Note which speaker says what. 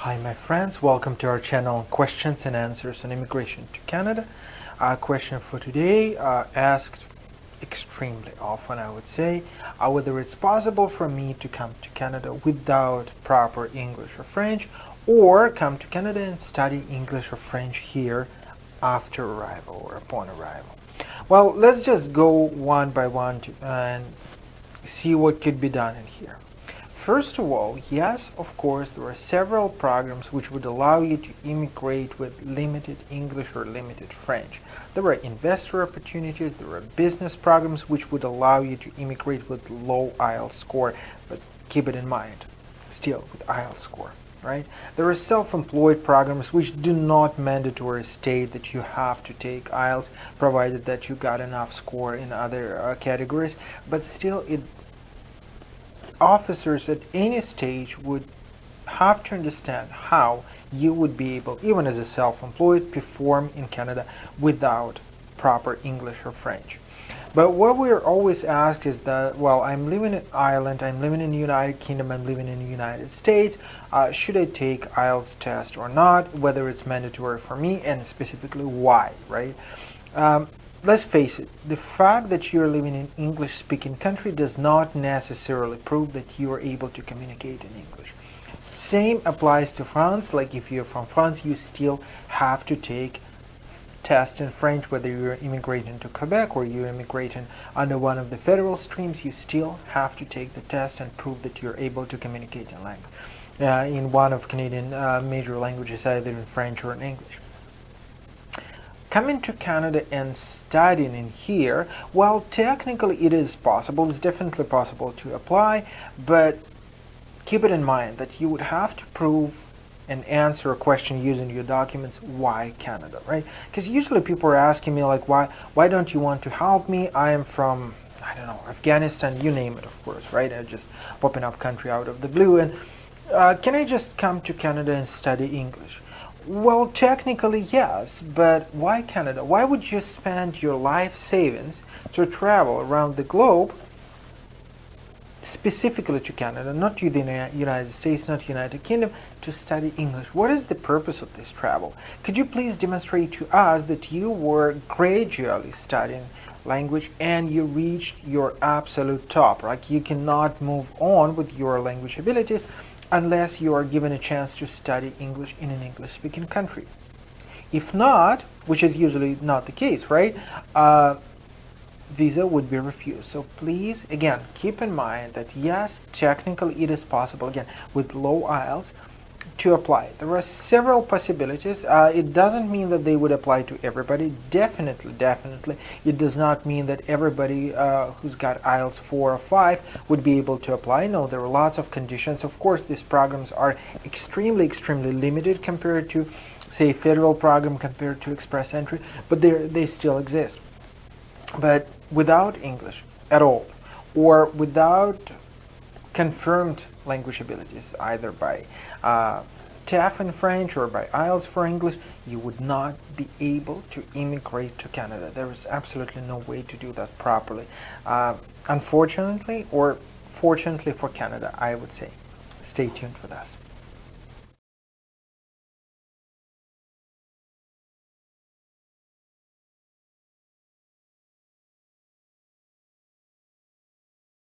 Speaker 1: Hi my friends, welcome to our channel Questions and Answers on Immigration to Canada. Our question for today, asked extremely often I would say, whether it's possible for me to come to Canada without proper English or French, or come to Canada and study English or French here after arrival or upon arrival. Well, let's just go one by one and see what could be done in here. First of all, yes, of course, there are several programs which would allow you to immigrate with limited English or limited French. There are investor opportunities, there are business programs which would allow you to immigrate with low IELTS score, but keep it in mind, still with IELTS score, right? There are self-employed programs which do not mandatory state that you have to take IELTS, provided that you got enough score in other categories, but still officers at any stage would have to understand how you would be able, even as a self-employed, perform in Canada without proper English or French. But what we're always asked is that, well, I'm living in Ireland, I'm living in the United Kingdom, I'm living in the United States, should I take IELTS test or not, whether it's mandatory for me, and specifically why, right? Let's face it, the fact that you're living in an English-speaking country does not necessarily prove that you are able to communicate in English. Same applies to France, like if you're from France, you still have to take tests in French, whether you're immigrating to Quebec or you're immigrating under one of the federal streams, you still have to take the test and prove that you're able to communicate in language, in one of Canadian major languages, either in French or in English. Coming to Canada and studying in here, well, technically it is possible, it's definitely possible to apply, but keep it in mind that you would have to prove and answer a question using your documents, why Canada, right? Because usually people are asking me like, why don't you want to help me? I am from, I don't know, Afghanistan, you name it, of course, right? I'm just popping up country out of the blue, and can I just come to Canada and study English? Well, technically yes, but why Canada? Why would you spend your life savings to travel around the globe, specifically to Canada, not to the United States, not United Kingdom, to study English? What is the purpose of this travel? Could you please demonstrate to us that you were gradually studying language and you reached your absolute top, like you cannot move on with your language abilities unless you are given a chance to study English in an English-speaking country. If not, which is usually not the case, right, visa would be refused. So please, again, keep in mind that yes, technically it is possible, again, with low IELTS, to apply. There are several possibilities. It doesn't mean that they would apply to everybody. Definitely, it does not mean that everybody who's got IELTS 4 or 5 would be able to apply. No, there are lots of conditions. Of course, these programs are extremely limited compared to, say, federal program, compared to express entry, but they still exist. But without English at all, or without confirmed language abilities, either by TEF in French or by IELTS for English, you would not be able to immigrate to Canada. There is absolutely no way to do that properly. Unfortunately, or fortunately for Canada, I would say. Stay tuned with us.